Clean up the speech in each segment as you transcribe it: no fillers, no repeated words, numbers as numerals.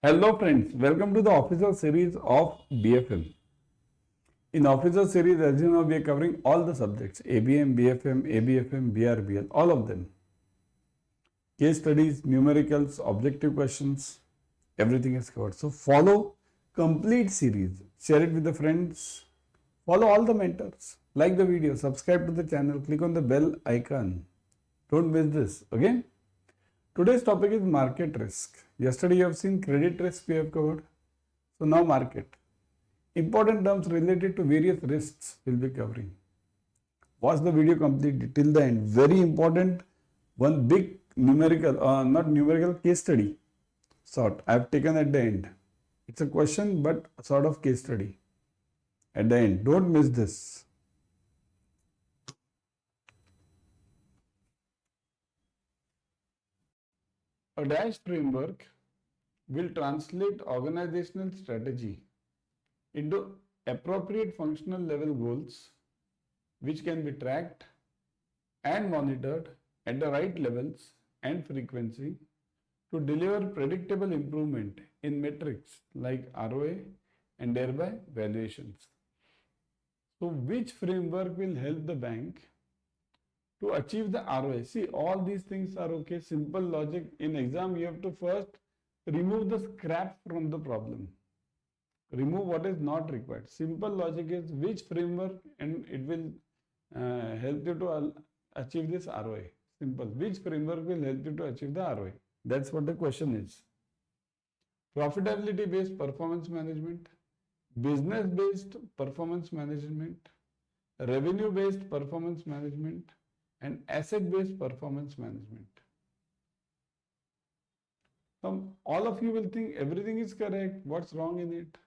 Hello friends, welcome to the official series of BFM. In official series, as you know, we are covering all the subjects, ABM, BFM, ABFM, BRBL, all of them. Case studies, numericals, objective questions, everything is covered. So follow complete series, share it with the friends, follow all the mentors, like the video, subscribe to the channel, click on the bell icon. Don't miss this, okay? Today's topic is market risk. Yesterday you have seen credit risk we have covered. So now market. Important terms related to various risks will be covering. Watch the video completely till the end. Very important. One big numerical, not numerical, case study sort I have taken at the end. It's a question but a sort of case study at the end. Don't miss this. A dash framework will translate organizational strategy into appropriate functional level goals which can be tracked and monitored at the right levels and frequency to deliver predictable improvement in metrics like ROA and thereby valuations. So which framework will help the bank to achieve the ROA? See, all these things are okay, simple logic. In exam, you have to first remove the scrap from the problem. Remove what is not required. Simple logic is which framework and it will help you to achieve this ROA. Simple. Which framework will help you to achieve the ROA? That's what the question is. Profitability based performance management, business based performance management, revenue based performance management, and asset based performance management. All of you will think everything is correct. What's wrong in it?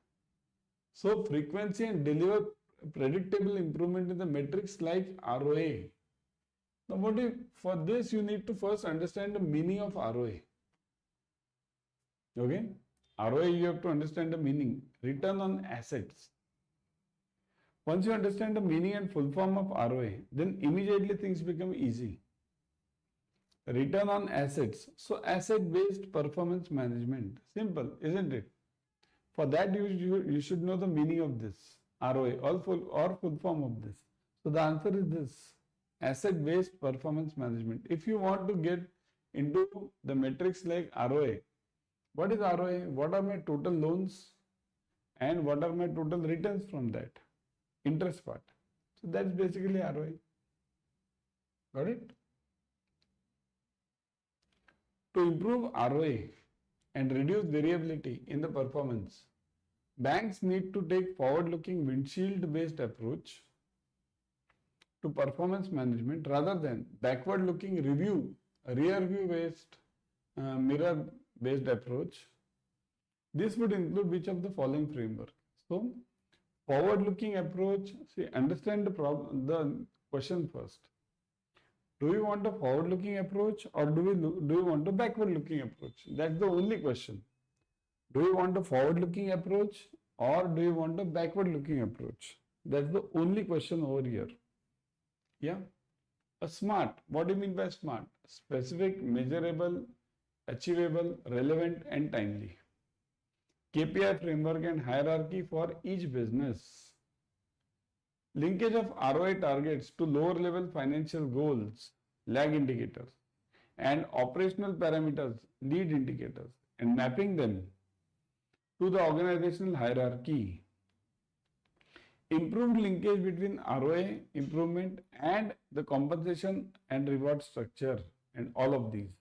So frequency and deliver predictable improvement in the metrics like ROA. Now for this you need to first understand the meaning of ROA. Okay? ROA you have to understand the meaning. Return on assets. Once you understand the meaning and full form of ROA, then immediately things become easy. Return on assets. So asset based performance management. Simple, isn't it? For that you should know the meaning of this ROA or full form of this. So the answer is this, asset based performance management. If you want to get into the metrics like ROA, what is ROA? What are my total loans and what are my total returns from that? Interest part. So that's basically ROA. Got it? To improve ROA and reduce variability in the performance, banks need to take forward-looking windshield-based approach to performance management rather than backward-looking rear-view-based, mirror-based approach. This would include which of the following framework? So, forward-looking approach, see, understand the question first. Do we want a forward-looking approach or do we want a backward-looking approach? That's the only question. Do we want a forward-looking approach or do you want a backward-looking approach? That's the only question over here. Yeah. A SMART. What do you mean by SMART? Specific, measurable, achievable, relevant, and timely. KPI framework and hierarchy for each business. Linkage of ROI targets to lower level financial goals, lag indicators, and operational parameters, lead indicators, and mapping them to the organizational hierarchy. Improved linkage between ROI improvement and the compensation and reward structure and all of these.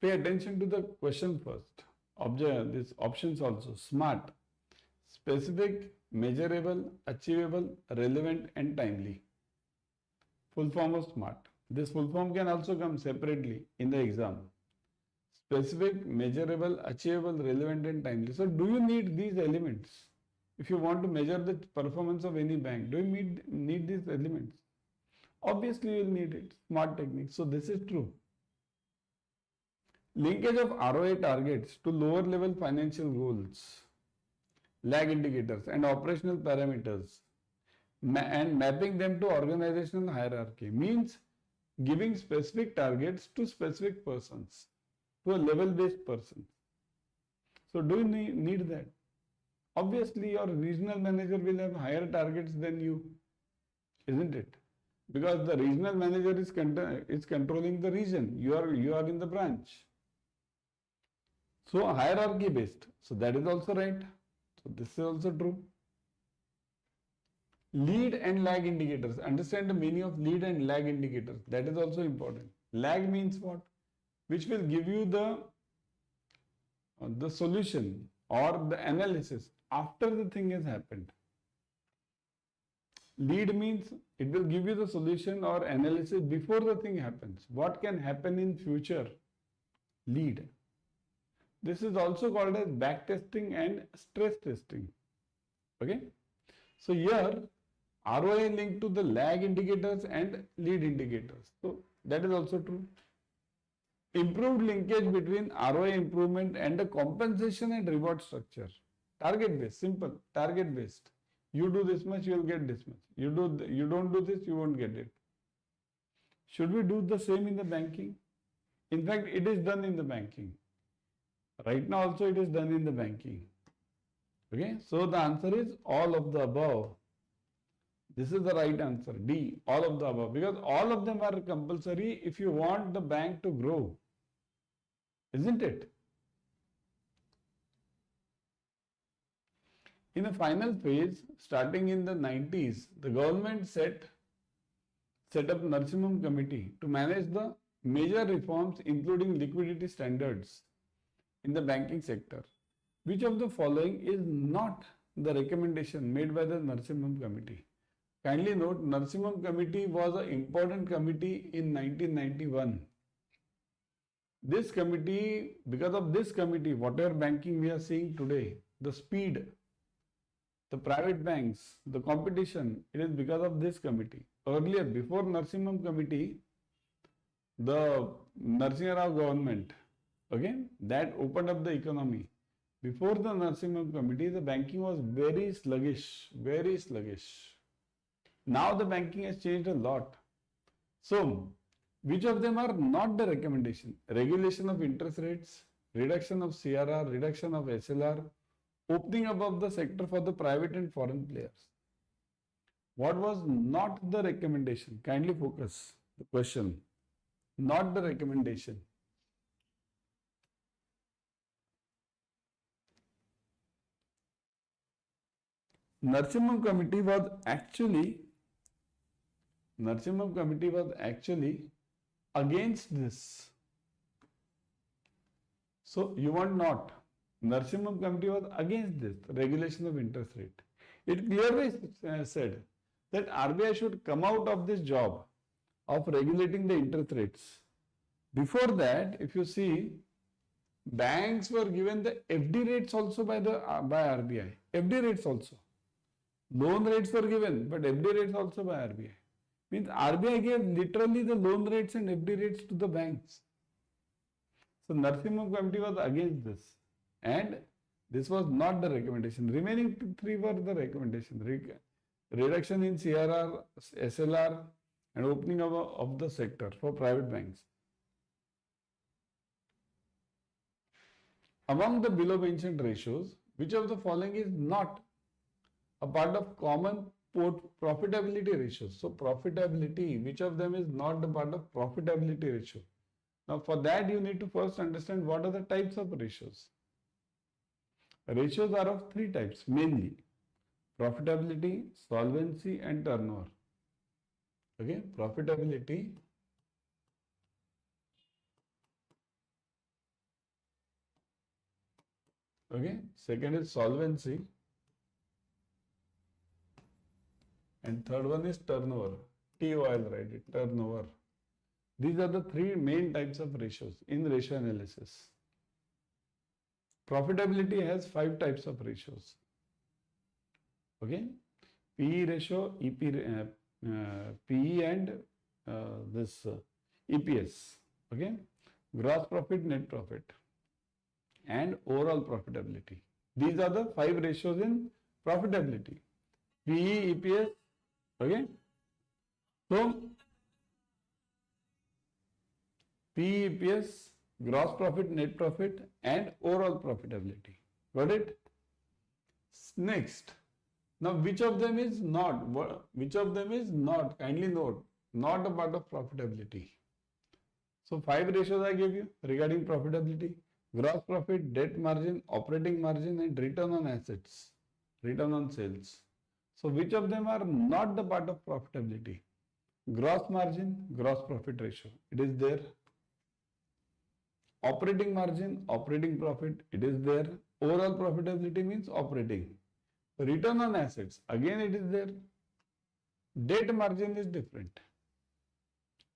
Pay attention to the question first. Observe these options also. SMART. Specific, measurable, achievable, relevant and timely. Full form of SMART. This full form can also come separately in the exam. Specific, measurable, achievable, relevant and timely. So do you need these elements? If you want to measure the performance of any bank, do you need these elements? Obviously you will need it. SMART technique. So this is true. Linkage of ROI targets to lower level financial goals, lag indicators and operational parameters and mapping them to organizational hierarchy means giving specific targets to specific persons, to a level-based person. So do you need that? Obviously, your regional manager will have higher targets than you, isn't it? Because the regional manager is controlling the region. You are in the branch. So hierarchy based. So that is also right. So this is also true. Lead and lag indicators. Understand the meaning of lead and lag indicators. That is also important. Lag means what? Which will give you the solution or the analysis after the thing has happened. Lead means it will give you the solution or analysis before the thing happens. What can happen in future? Lead. This is also called as back testing and stress testing. Okay. So here ROI linked to the lag indicators and lead indicators. So that is also true. Improved linkage between ROI improvement and the compensation and reward structure. Target based, simple, target based. You do this much, you will get this much. You don't do this, you won't get it. Should we do the same in the banking? In fact, it is done in the banking. Right now also it is done in the banking. Okay, so the answer is all of the above. This is the right answer, D, all of the above, because all of them are compulsory if you want the bank to grow, isn't it? In the final phase, starting in the 90s, the government set up Narasimham committee to manage the major reforms including liquidity standards in the banking sector. Which of the following is not the recommendation made by the Narasimham committee? Kindly note, Narasimham committee was an important committee in 1991. This committee, because of this committee, whatever banking we are seeing today, the speed, the private banks, the competition, it is because of this committee. Earlier, before Narasimham committee, the Narasimha Rao government, okay, that opened up the economy. Before the Narasimham committee, the banking was very sluggish, very sluggish. Now the banking has changed a lot. So, which of them are not the recommendation? Regulation of interest rates, reduction of CRR, reduction of SLR, opening up of the sector for the private and foreign players. What was not the recommendation? Kindly focus the question. Not the recommendation. Narasimham committee was actually against this. So you want not. Narasimham committee was against this regulation of interest rate. It clearly said that RBI should come out of this job of regulating the interest rates. Before that, if you see, banks were given the FD rates also by RBI. FD rates also. Loan rates were given, but FD rates also by RBI. Means RBI gave literally the loan rates and FD rates to the banks. So Narasimham committee was against this. And this was not the recommendation. Remaining three were the recommendation. Reduction in CRR, SLR, and opening of the sector for private banks. Among the below mentioned ratios, which of the following is not a part of common profitability ratios? So profitability, which of them is not the part of profitability ratio? Now for that you need to first understand what are the types of ratios. Ratios are of three types mainly: profitability, solvency, and turnover. Okay, profitability, okay, second is solvency, and third one is turnover. TOI, write it, turnover. These are the three main types of ratios in ratio analysis. Profitability has 5 types of ratios. Okay, PE ratio, PE and this EPS. Okay, gross profit, net profit, and overall profitability. These are the 5 ratios in profitability. PE, EPS. Okay, so PEPS, gross profit, net profit, and overall profitability. Got it? Next. Now, which of them is not? Which of them is not? Kindly note, not a part of profitability. So, 5 ratios I gave you regarding profitability: gross profit, debt margin, operating margin, and return on assets, return on sales. So, which of them are not the part of profitability? Gross margin, gross profit ratio, it is there. Operating margin, operating profit, it is there. Overall profitability means operating. Return on assets, again it is there. Debt margin is different.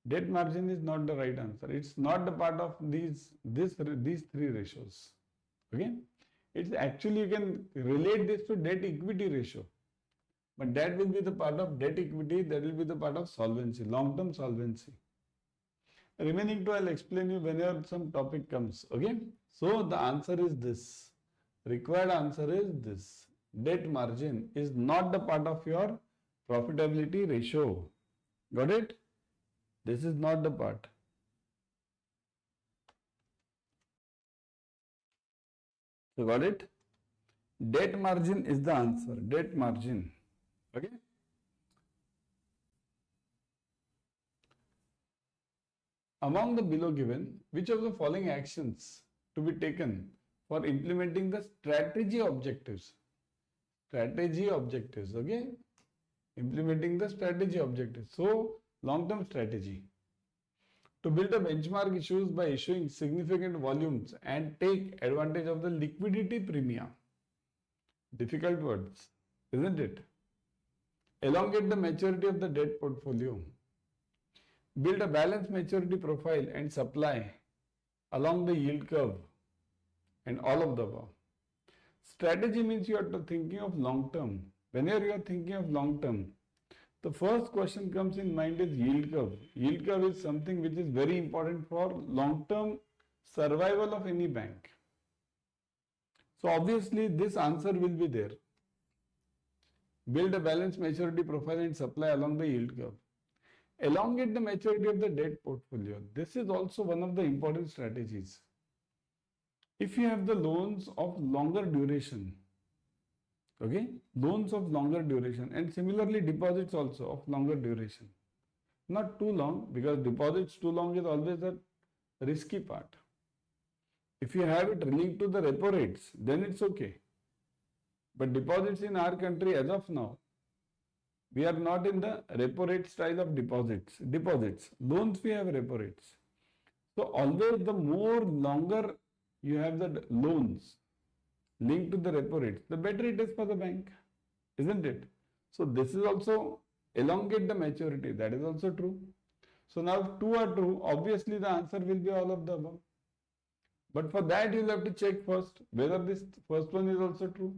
Debt margin is not the right answer. It's not the part of these 3 ratios. Okay? It's actually, you can relate this to debt equity ratio. But that will be the part of debt equity, that will be the part of solvency, long-term solvency. Remaining 2 I'll explain you whenever some topic comes. Okay? So the answer is this. Required answer is this. Debt margin is not the part of your profitability ratio. Got it? This is not the part. So got it? Debt margin is the answer. Debt margin. Okay? Among the below given, which of the following actions to be taken for implementing the strategy objectives? Strategy objectives, okay? Implementing the strategy objectives. So, long-term strategy. To build a benchmark issues by issuing significant volumes and take advantage of the liquidity premium. Difficult words, isn't it? Elongate the maturity of the debt portfolio. Build a balanced maturity profile and supply along the yield curve, and all of the above. Strategy means you are thinking of long term. Whenever you are thinking of long term, the first question comes in mind is yield curve. Yield curve is something which is very important for long term survival of any bank. So obviously this answer will be there. Build a balanced maturity profile and supply along the yield curve. Elongate the maturity of the debt portfolio. This is also one of the important strategies. If you have the loans of longer duration, okay, loans of longer duration, and similarly deposits also of longer duration. Not too long, because deposits too long is always a risky part. If you have it linked to the repo rates, then it's okay. But deposits in our country as of now, we are not in the repo rate style of deposits. Loans we have repo rates. So always the more longer you have the loans linked to the repo rates, the better it is for the bank, isn't it? So this is also elongate the maturity. That is also true. So now if 2 are true, obviously the answer will be all of the above. But for that you will have to check first whether this first one is also true.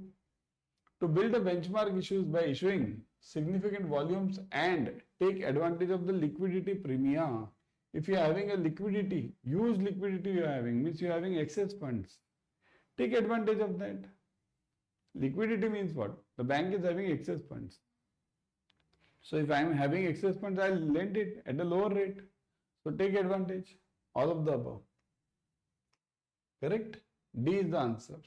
To build a benchmark issues by issuing significant volumes and take advantage of the liquidity premia. If you are having a liquidity, huge liquidity you are having, means you are having excess funds. Take advantage of that. Liquidity means what? The bank is having excess funds. So if I am having excess funds, I will lend it at a lower rate. So take advantage. All of the above. Correct? D is the answer.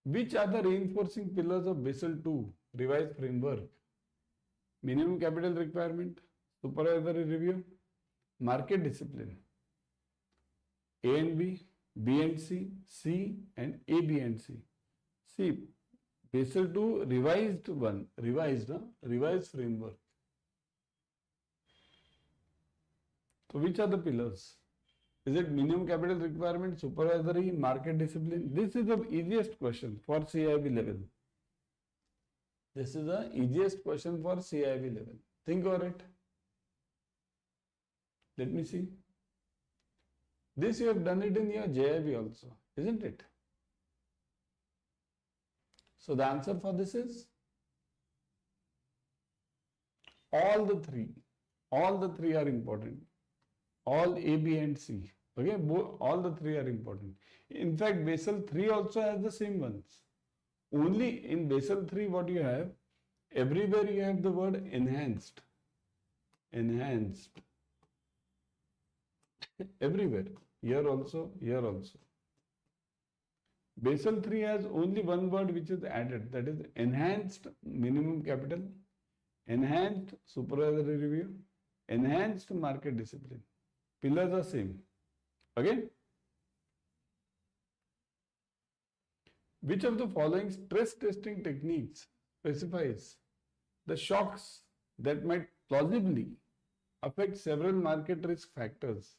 Which are the reinforcing pillars of Basel II revised framework? Minimum capital requirement, supervisory review, market discipline. A and B, B and C, C and A, B and C. See, Basel II revised framework. So which are the pillars? Is it minimum capital requirement, supervisory, market discipline? This is the easiest question for CAIIB level. This is the easiest question for CAIIB level. Think over it. Let me see. This you have done it in your JAIIB also, isn't it? So the answer for this is all the three. All the three are important. All A, B and C. Okay, all the three are important. In fact, Basel III also has the same ones. Only in Basel III what you have, everywhere you have the word enhanced. enhanced. Everywhere. Here also, here also. Basel III has only one word which is added, that is enhanced minimum capital, enhanced supervisory review, enhanced market discipline. Pillars are same. Okay? Which of the following stress testing techniques specifies the shocks that might plausibly affect several market risk factors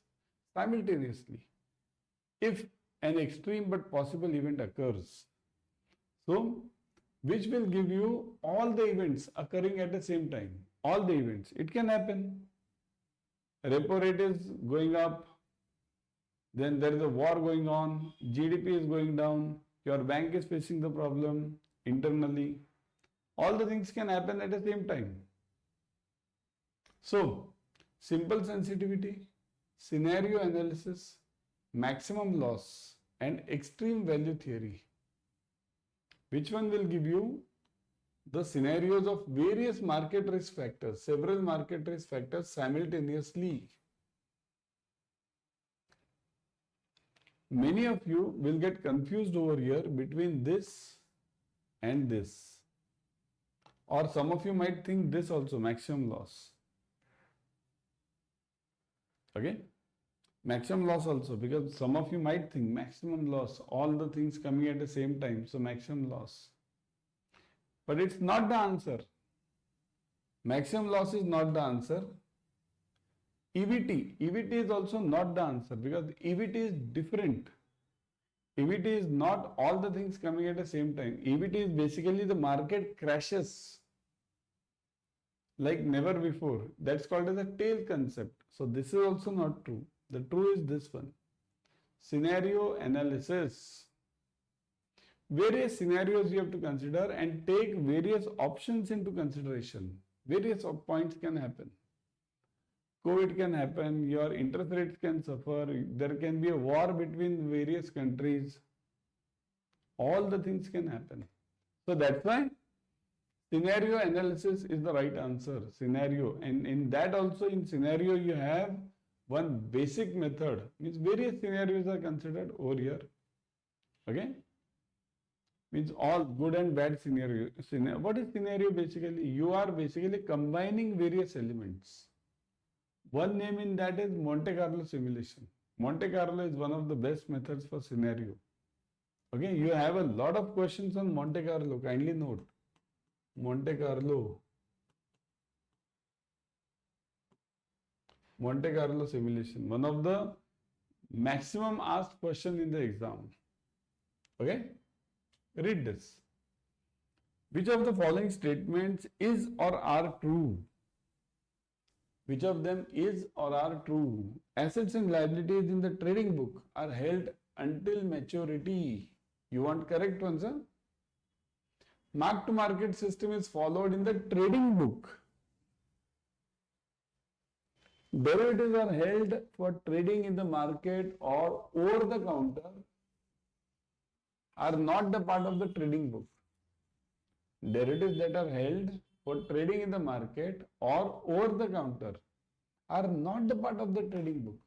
simultaneously if an extreme but possible event occurs? So, which will give you all the events occurring at the same time? All the events. It can happen. Repo rate is going up, then there is a war going on, GDP is going down, your bank is facing the problem internally. All the things can happen at the same time. So, simple sensitivity, scenario analysis, maximum loss, and extreme value theory. Which one will give you the scenarios of various market risk factors, several market risk factors simultaneously? Many of you will get confused over here between this and this. Or some of you might think this also, maximum loss. Okay? Maximum loss also, because some of you might think maximum loss, all the things coming at the same time, so maximum loss. But it's not the answer. Maximum loss is not the answer. EVT is also not the answer, because EVT is different. EVT is not all the things coming at the same time. EVT is basically the market crashes like never before. That's called as a tail concept. So this is also not true. The true is this one. Scenario analysis. Various scenarios you have to consider and take various options into consideration. Various points can happen. COVID can happen, your interest rates can suffer, there can be a war between various countries. All the things can happen. So that's why scenario analysis is the right answer. Scenario. And in that also, in scenario, you have one basic method, means various scenarios are considered over here. Okay? Means all good and bad scenario. What is scenario basically? You are basically combining various elements. One name in that is Monte Carlo simulation. Monte Carlo is one of the best methods for scenario. Okay, you have a lot of questions on Monte Carlo. Kindly note. Monte Carlo. Monte Carlo simulation. One of the maximum asked question in the exam. Okay? Read this. Which of the following statements is or are true? Which of them is or are true? Assets and liabilities in the trading book are held until maturity. You want correct one, sir? Mark-to-market system is followed in the trading book. Derivatives are held for trading in the market or over the counter are not the part of the trading book. Derivatives that are held for trading in the market or over the counter are not the part of the trading book.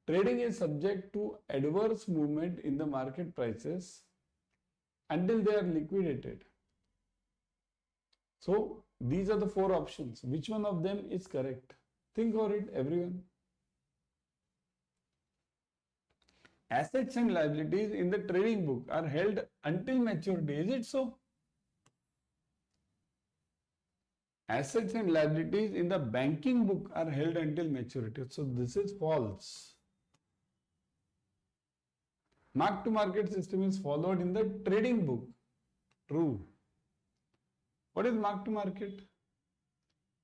Trading is subject to adverse movement in the market prices until they are liquidated. So these are the four options. Which one of them is correct? Think over it, everyone. Assets and liabilities in the trading book are held until maturity. Is it so? Assets and liabilities in the banking book are held until maturity. So this is false. Mark-to-market system is followed in the trading book. True. What is mark-to-market?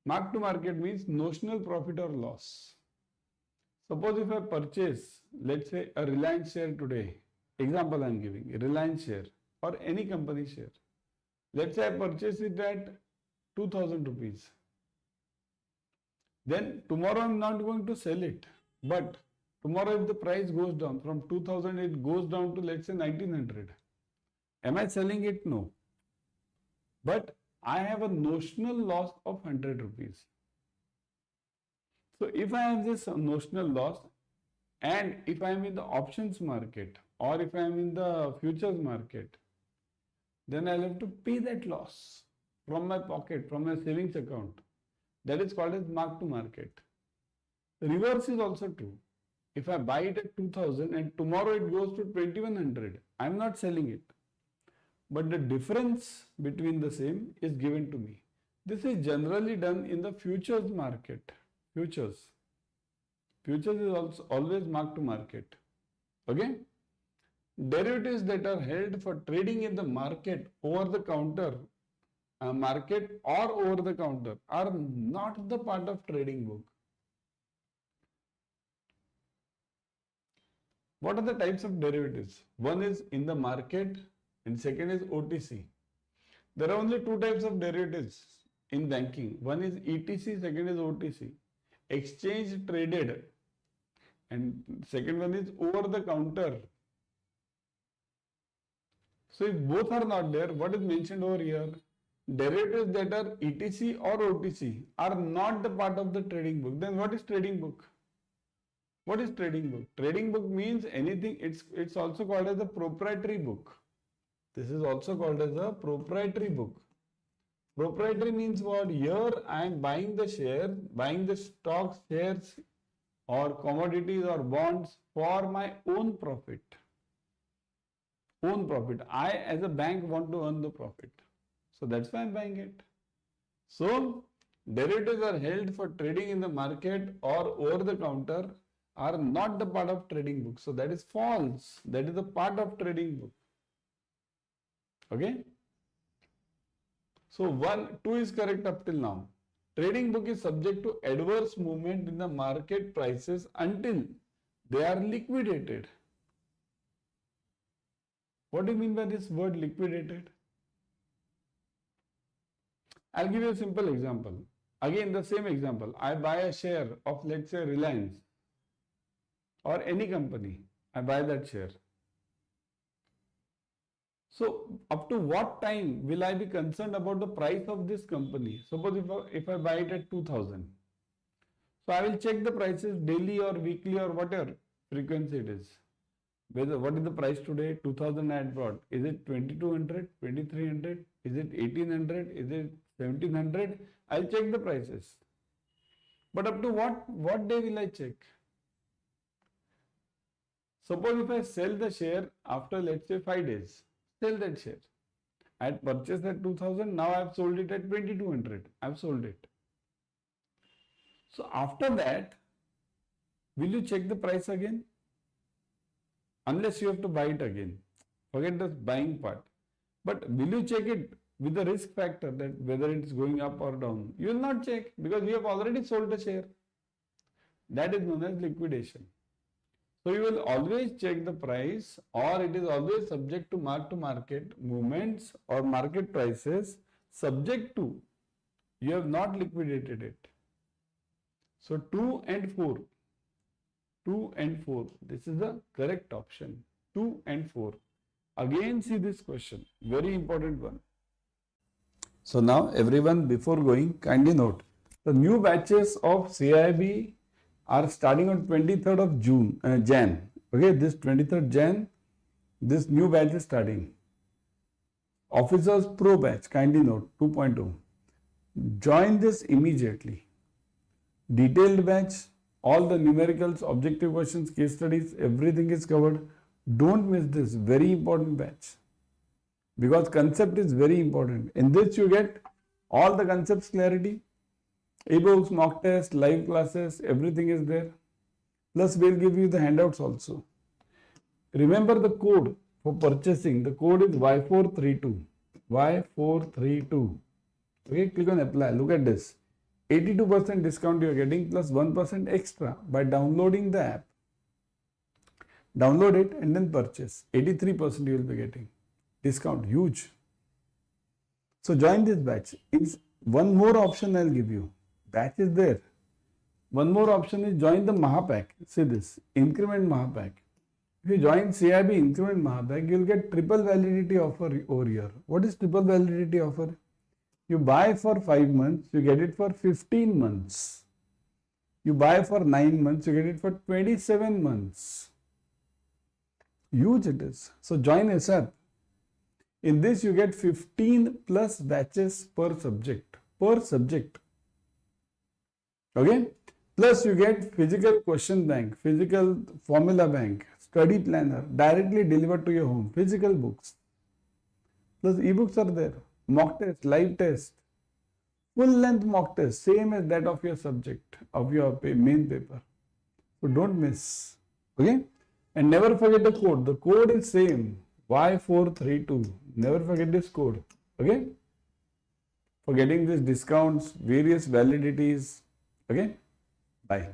Mark-to-market means notional profit or loss. Suppose if I purchase, let's say a Reliance share today, example I am giving, a Reliance share or any company share. Let's say I purchase it at 2000 rupees. Then tomorrow I am not going to sell it. But tomorrow if the price goes down from 2000, it goes down to let's say 1900. Am I selling it? No. But I have a notional loss of 100 rupees. So if I have this notional loss, and if I am in the options market or if I am in the futures market, then I'll have to pay that loss from my pocket, from my savings account. That is called as mark to market. The reverse is also true. If I buy it at 2000 and tomorrow it goes to 2100, I'm not selling it. But the difference between the same is given to me. This is generally done in the futures market. Futures. Futures is also always mark to market. Okay? Derivatives that are held for trading in the market, over the counter, market or over the counter are not the part of trading book. What are the types of derivatives? One is in the market and second is OTC. There are only two types of derivatives in banking. One is ETC, second is OTC. Exchange traded, and second one is over the counter. So if both are not there, what is mentioned over here? Derivatives that are ETC or OTC are not the part of the trading book. Then what is trading book? What is trading book? Trading book means anything, it's also called as a proprietary book. This is also called as a proprietary book. Proprietary means what? Here I am buying the share, buying the stocks, shares or commodities or bonds for my own profit. Own profit. I as a bank want to earn the profit. So that's why I am buying it. So derivatives are held for trading in the market or over the counter are not the part of trading book. So that is false. That is a part of trading book. Okay. So 2 is correct up till now. Trading book is subject to adverse movement in the market prices until they are liquidated. What do you mean by this word liquidated? I'll give you a simple example. Again, the same example. I buy a share of, let's say, Reliance or any company. I buy that share. So, up to what time will I be concerned about the price of this company? Suppose if I buy it at 2000. So, I will check the prices daily or weekly or whatever frequency it is. What is the price today? 2000 I had brought. Is it 2200, 2300? Is it 1800? Is it 1700? I'll check the prices. But up to what day will I check? Suppose if I sell the share after, let's say, 5 days. Sell that share. I had purchased at 2000, now I have sold it at 2200. I have sold it. So after that, will you check the price again? Unless you have to buy it again. Forget the buying part. But will you check it with the risk factor that whether it's going up or down? You will not check because you have already sold the share. That is known as liquidation. So you will always check the price, or it is always subject to market movements or market prices, subject to you have not liquidated it. So 2 and 4. 2 and 4. This is the correct option. 2 and 4. Again see this question. Very important one. So now everyone, before going, kindly note. The new batches of CAIIB are starting on 23rd of Jan. Okay, this 23rd Jan, this new batch is starting. Officers Pro batch, kindly note, 2.0. Join this immediately. Detailed batch, all the numericals, objective questions, case studies, everything is covered. Don't miss this, very important batch. Because concept is very important. In this you get all the concepts clarity. E-books, mock test, live classes, everything is there. Plus we'll give you the handouts also. Remember the code for purchasing. The code is Y432. Y432. Okay, click on apply. Look at this. 82% discount you are getting plus 1% extra by downloading the app. Download it and then purchase. 83% you will be getting. Discount, huge. So join this batch. It's one more option I'll give you. Batch is there. One more option is join the Mahapack. See this, increment Mahapack. If you join CAIIB increment Mahapack, you will get triple validity offer over here. What is triple validity offer? You buy for 5 months, you get it for 15 months. You buy for 9 months, you get it for 27 months. Huge it is. So join ASAP. In this you get 15 plus batches per subject. Okay? Plus you get physical question bank, physical formula bank, study planner directly delivered to your home, physical books. Plus ebooks are there, mock test, live test, full length mock test, same as that of your subject, of your main paper. So don't miss. Okay? And never forget the code. The code is same, Y432. Never forget this code. Okay? For getting these discounts, various validities. Okay? Bye.